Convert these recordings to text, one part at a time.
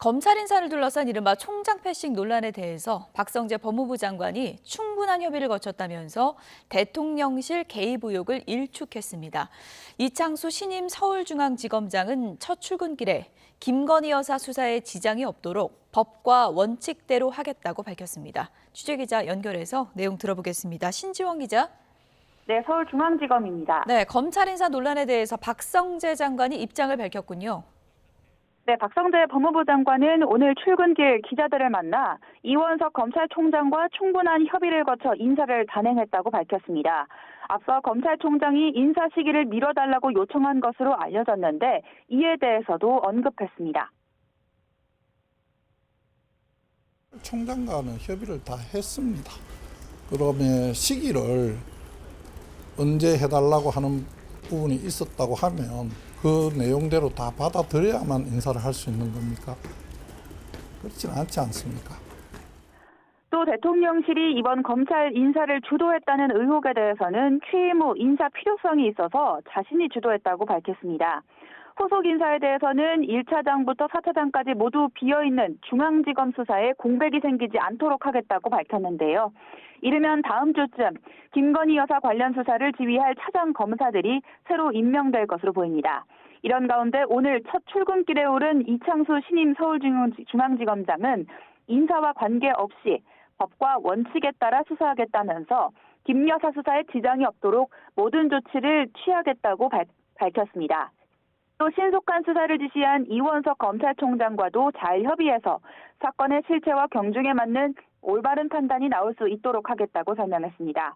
검찰 인사를 둘러싼 이른바 총장 패싱 논란에 대해서 박성재 법무부 장관이 충분한 협의를 거쳤다면서 대통령실 개입 의혹을 일축했습니다. 이창수 신임 서울중앙지검장은 첫 출근길에 김건희 여사 수사에 지장이 없도록 법과 원칙대로 하겠다고 밝혔습니다. 취재기자 연결해서 내용 들어보겠습니다. 신지원 기자. 네, 서울중앙지검입니다. 네, 검찰 인사 논란에 대해서 박성재 장관이 입장을 밝혔군요. 네, 박성재 법무부 장관은 오늘 출근길 기자들을 만나 이원석 검찰총장과 충분한 협의를 거쳐 인사를 단행했다고 밝혔습니다. 앞서 검찰총장이 인사 시기를 미뤄달라고 요청한 것으로 알려졌는데 이에 대해서도 언급했습니다. 총장과는 협의를 다 했습니다. 그러면 시기를 언제 해달라고 하는 부분이 있었다고 하면 그 내용대로 다 받아들여야만 인사를 할 수 있는 겁니까? 그렇지는 않지 않습니까? 또 대통령실이 이번 검찰 인사를 주도했다는 의혹에 대해서는 취임 후 인사 필요성이 있어서 자신이 주도했다고 밝혔습니다. 후속 인사에 대해서는 1차장부터 4차장까지 모두 비어있는 중앙지검 수사에 공백이 생기지 않도록 하겠다고 밝혔는데요. 이르면 다음 주쯤 김건희 여사 관련 수사를 지휘할 차장 검사들이 새로 임명될 것으로 보입니다. 이런 가운데 오늘 첫 출근길에 오른 이창수 신임 서울중앙지검장은 인사와 관계없이 법과 원칙에 따라 수사하겠다면서 김 여사 수사에 지장이 없도록 모든 조치를 취하겠다고 밝혔습니다. 또 신속한 수사를 지시한 이원석 검찰총장과도 잘 협의해서 사건의 실체와 경중에 맞는 올바른 판단이 나올 수 있도록 하겠다고 설명했습니다.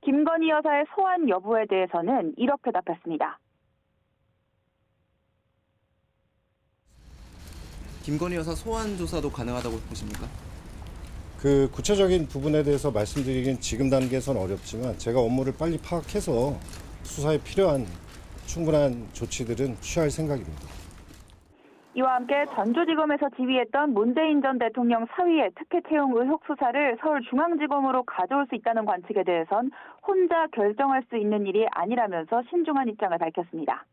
김건희 여사의 소환 여부에 대해서는 이렇게 답했습니다. 김건희 여사 소환 조사도 가능하다고 보십니까? 그 구체적인 부분에 대해서 말씀드리긴 지금 단계에서는 어렵지만 제가 업무를 빨리 파악해서 수사에 필요한 충분한 조치들은 취할 생각입니다. 이와 함께 전주지검에서 지휘했던 문재인 전 대통령 사위의 특혜 채용 의혹 수사를 서울중앙지검으로 가져올 수 있다는 관측에 대해선 혼자 결정할 수 있는 일이 아니라면서 신중한 입장을 밝혔습니다.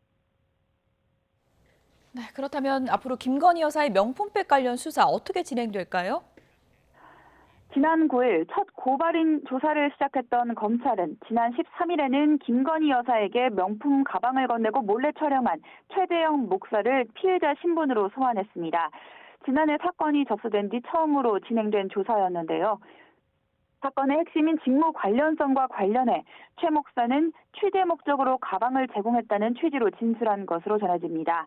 네, 그렇다면 앞으로 김건희 여사의 명품백 관련 수사 어떻게 진행될까요? 지난 9일 첫 고발인 조사를 시작했던 검찰은 지난 13일에는 김건희 여사에게 명품 가방을 건네고 몰래 촬영한 최재형 목사를 피해자 신분으로 소환했습니다. 지난해 사건이 접수된 뒤 처음으로 진행된 조사였는데요. 사건의 핵심인 직무 관련성과 관련해 최 목사는 취재 목적으로 가방을 제공했다는 취지로 진술한 것으로 전해집니다.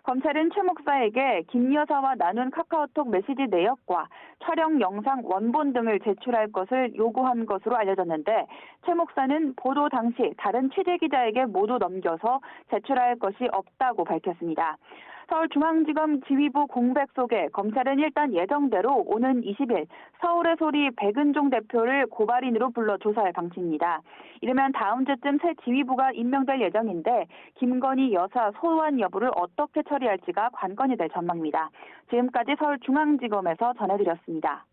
검찰은 최 목사에게 김 여사와 나눈 카카오톡 메시지 내역과 촬영 영상 원본 등을 제출할 것을 요구한 것으로 알려졌는데 최 목사는 보도 당시 다른 취재 기자에게 모두 넘겨서 제출할 것이 없다고 밝혔습니다. 서울중앙지검 지휘부 공백 속에 검찰은 일단 예정대로 오는 20일 서울의 소리 백은종 대표를 고발인으로 불러 조사할 방침입니다. 이르면 다음 주쯤 새 지휘부가 임명될 예정인데 김건희 여사 소환 여부를 어떻게 처리할지가 관건이 될 전망입니다. 지금까지 서울중앙지검에서 전해드렸습니다.